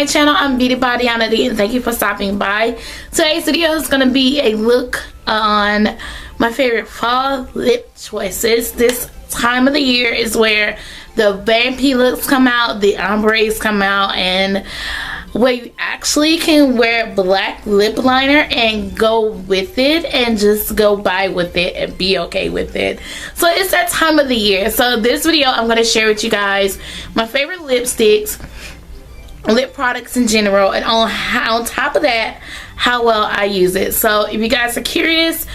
my channel. I'm Beauty Bodiana D, and thank you for stopping by. Today's video is going to be a look on my favorite fall lip choices. This time of the year is where the vampy looks come out, the ombres come out, and where you actually can wear black lip liner and go with it and just go by with it and be okay with it. So it's that time of the year. So this video I'm going to share with you guys my favorite lipsticks, lip products in general, and on top of that, how well I use it. So if you guys are curious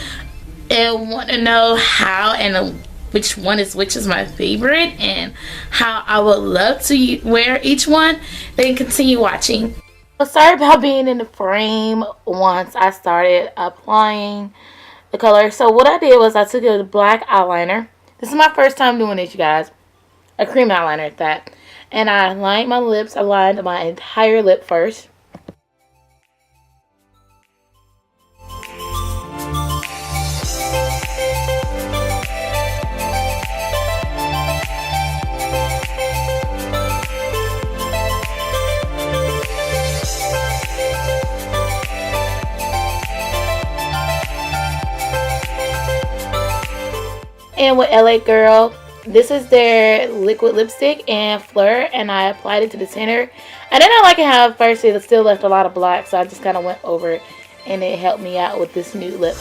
and want to know how and which is my favorite and how I would love to wear each one, then continue watching. So sorry about being in the frame once I started applying the color. So what I did was I took a black eyeliner. This is my first time doing this, you guys. A cream eyeliner at that. And I lined my lips. I lined my entire lip first. And with LA Girl, this is their liquid lipstick and Fleur, and I applied it to the center. I didn't like it how at first it still left a lot of black, so I just kind of went over it, and it helped me out with this nude lip.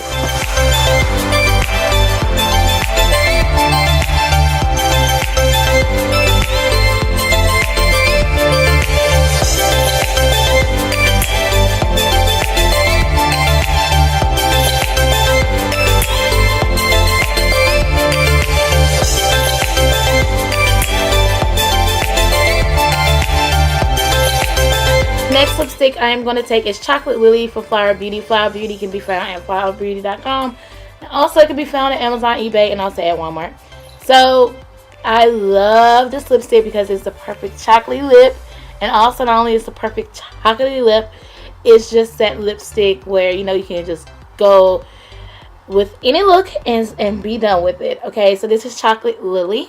Next lipstick I am going to take is Chocolate Lily for Flower Beauty. Flower Beauty can be found at flowerbeauty.com. And also it can be found at Amazon, eBay, and also at Walmart. So I love this lipstick because it's the perfect chocolatey lip. And also not only is the perfect chocolatey lip, it's just that lipstick where, you know, you can just go with any look and be done with it. Okay, so this is Chocolate Lily.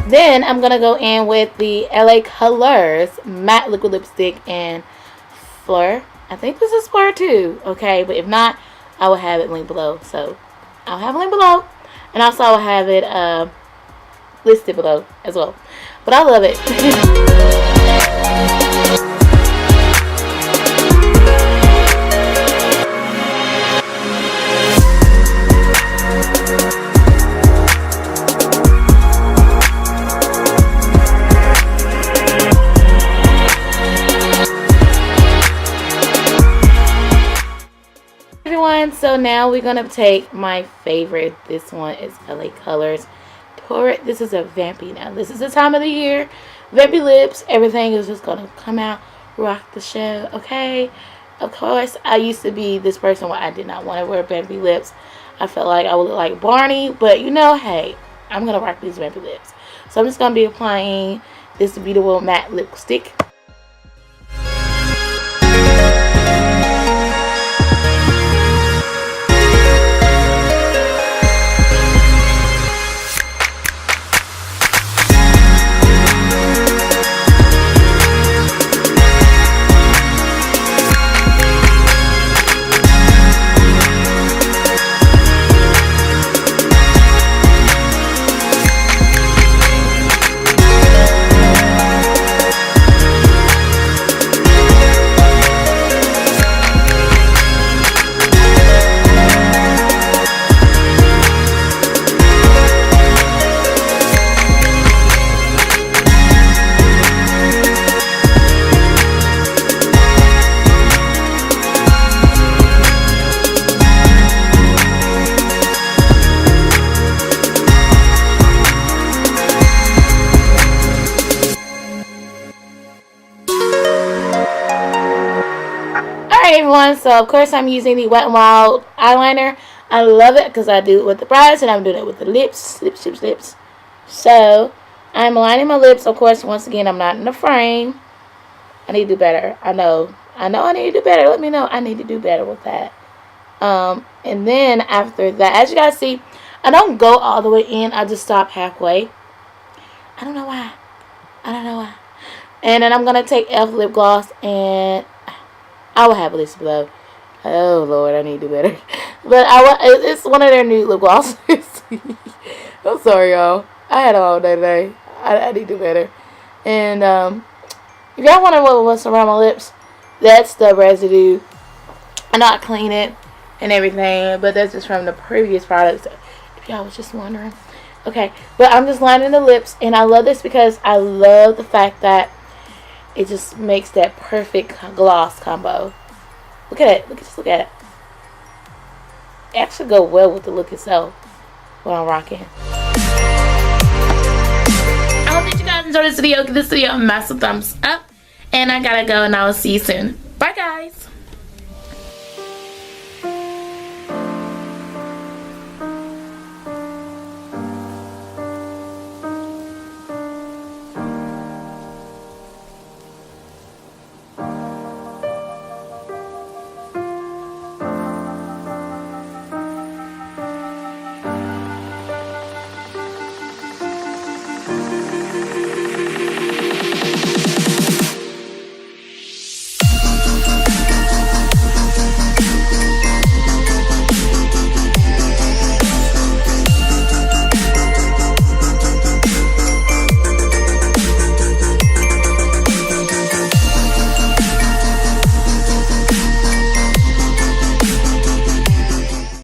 Then I'm going to go in with the LA Colors matte liquid lipstick and Fleur. I think this is Fleur too. Okay, but if not, I will have it linked below. So I'll have a link below. And also I will have it listed below as well. But I love it. So now we're going to take my favorite. This one is LA Colors Torrid. This is a vampy. Now this is the time of the year. Vampy lips. Everything is just going to come out. Rock the show. Okay. Of course, I used to be this person where I did not want to wear vampy lips. I felt like I would look like Barney. But you know, hey, I'm going to rock these vampy lips. So I'm just going to be applying this beautiful matte lipstick. Alright everyone, so of course I'm using the Wet n Wild eyeliner. I love it because I do it with the brows and I'm doing it with the lips. So I'm lining my lips. Of course, once again, I'm not in the frame. I need to do better. I know I need to do better. Let me know. I need to do better with that. And then after that, as you guys see, I don't go all the way in. I just stop halfway. I don't know why. And then I'm going to take e.l.f. lip gloss, and I will have a list below. Oh, Lord, I need to do better. But it's one of their new lip glosses. I'm sorry, y'all. I had it all day today. I need to do better. And if y'all wonder what's around my lips, that's the residue. I know I clean it and everything, but that's just from the previous products. If y'all was just wondering. Okay, but I'm just lining the lips, and I love this because I love the fact that it just makes that perfect gloss combo. Look at it. Look at it. It actually go well with the look itself when I'm rocking. I hope that you guys enjoyed this video. Give this video a massive thumbs up. And I gotta go, and I will see you soon. Bye, guys.